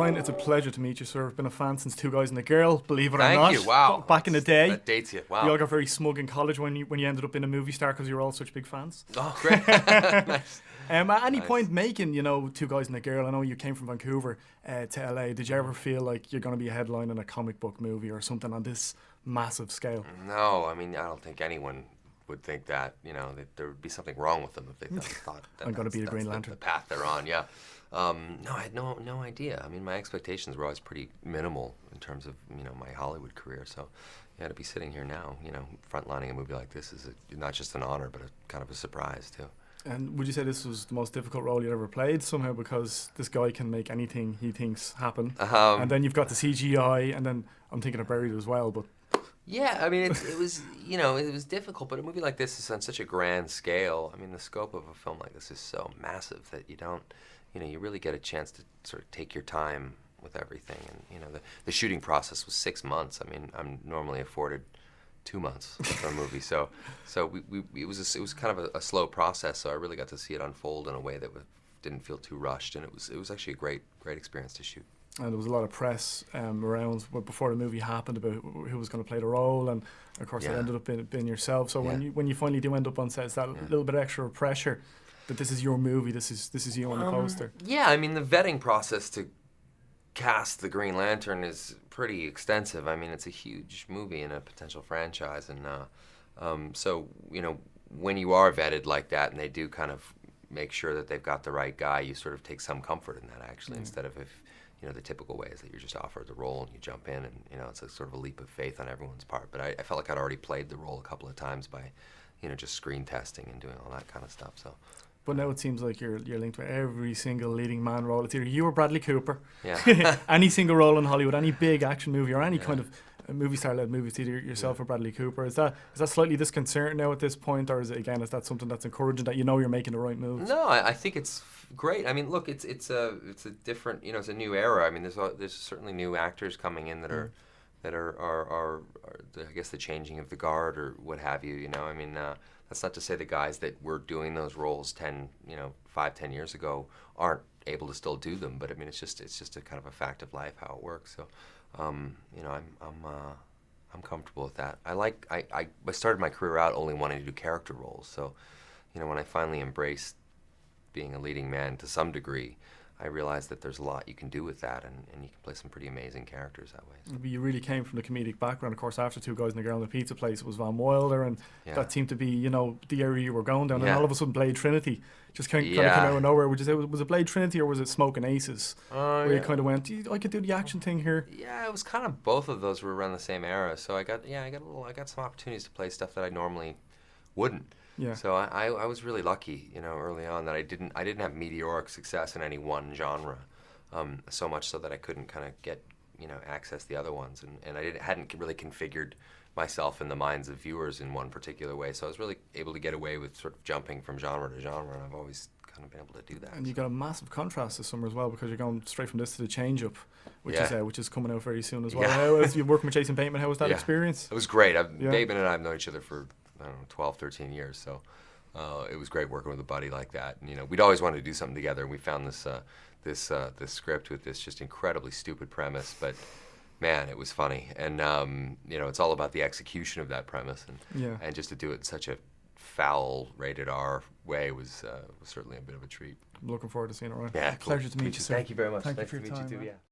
Ryan, it's a pleasure to meet you, sir. I've been a fan since Two Guys and a Girl, believe it or not. Thank you. Wow. Back in the day. That dates you. Wow. We all got very smug in college when you ended up in a movie star because you were all such big fans. Oh, great. Nice. At any Nice. point making, Two Guys and a Girl, I know you came from Vancouver to LA. Did you ever feel like you're going to be a headline in a comic book movie or something on this massive scale? No, I mean, I don't think anyone would think that, that there would be something wrong with them if they thought that I'm going to be the Green that's Lantern. the path they're on, yeah. No, I had no idea. I mean, my expectations were always pretty minimal in terms of, my Hollywood career. So, yeah, to be sitting here now, frontlining a movie like this is not just an honor, but a kind of a surprise, too. And would you say this was the most difficult role you ever played somehow, because this guy can make anything he thinks happen? And then you've got the CGI, and then I'm thinking of Buried as well, but... Yeah, I mean, it was, it was difficult, but a movie like this is on such a grand scale. I mean, the scope of a film like this is so massive that you don't, you really get a chance to sort of take your time with everything. And, the shooting process was 6 months. I mean, I'm normally afforded 2 months for a movie. So it was kind of a slow process, so I really got to see it unfold in a way that didn't feel too rushed, and it was actually a great experience to shoot. And there was a lot of press around before the movie happened about who was going to play the role, and of course it ended up being yourself. So when you finally do end up on set, it's that little bit extra pressure that this is your movie, this is you on the poster. Yeah, I mean, the vetting process to cast the Green Lantern is pretty extensive. I mean, it's a huge movie and a potential franchise, and so when you are vetted like that, and they do kind of make sure that they've got the right guy, you sort of take some comfort in that actually, instead of if. The typical way is that you're just offered the role and you jump in, and it's a sort of a leap of faith on everyone's part. But I felt like I'd already played the role a couple of times by, just screen testing and doing all that kind of stuff. So. But now it seems like you're linked with every single leading man role. It's either you or Bradley Cooper. Yeah. Any single role in Hollywood, any big action movie or any kind of movie star-led movie, it's either yourself or Bradley Cooper. Is that slightly disconcerting now at this point, or is that something that's encouraging, that you're making the right moves? No, I think it's great. I mean, look, it's a different, it's a new era. I mean, there's certainly new actors coming in that are I guess the changing of the guard or what have you. I mean, that's not to say the guys that were doing those roles 5-10 years ago aren't able to still do them. But I mean, it's just a kind of a fact of life how it works. So, I'm comfortable with that. I started my career out only wanting to do character roles. So, when I finally embraced being a leading man to some degree, I realized that there's a lot you can do with that, and you can play some pretty amazing characters that way. So. You really came from the comedic background. Of course, after Two Guys and a Girl in the Pizza Place, it was Van Wilder, and that seemed to be, the area you were going down. And all of a sudden, Blade Trinity just kind of came out of nowhere. Would you say, was it Blade Trinity or was it Smoking Aces? Where you kind of went, I could do the action thing here. Yeah, it was kind of both of those were around the same era. So I got some opportunities to play stuff that I normally wouldn't. Yeah. So I was really lucky, early on that I didn't have meteoric success in any one genre, so much so that I couldn't kind of get, access the other ones, and I hadn't really configured myself in the minds of viewers in one particular way. So I was really able to get away with sort of jumping from genre to genre, and I've always kind of been able to do that. And you got a massive contrast this summer as well, because you're going straight from this to the Change Up, which is coming out very soon as well. Yeah. How is you working with Jason Bateman? How was that experience? It was great. Bateman and I have known each other for 12, 13 years, so it was great working with a buddy like that. And, we'd always wanted to do something together, and we found this script with this just incredibly stupid premise, but man, it was funny. And it's all about the execution of that premise, and just to do it in such a foul rated R way was certainly a bit of a treat. I'm looking forward to seeing it, Ryan. Yeah, Pleasure to meet you, sir. Thank you very much. Thank nice you for to your meet time, you too. man. Yeah.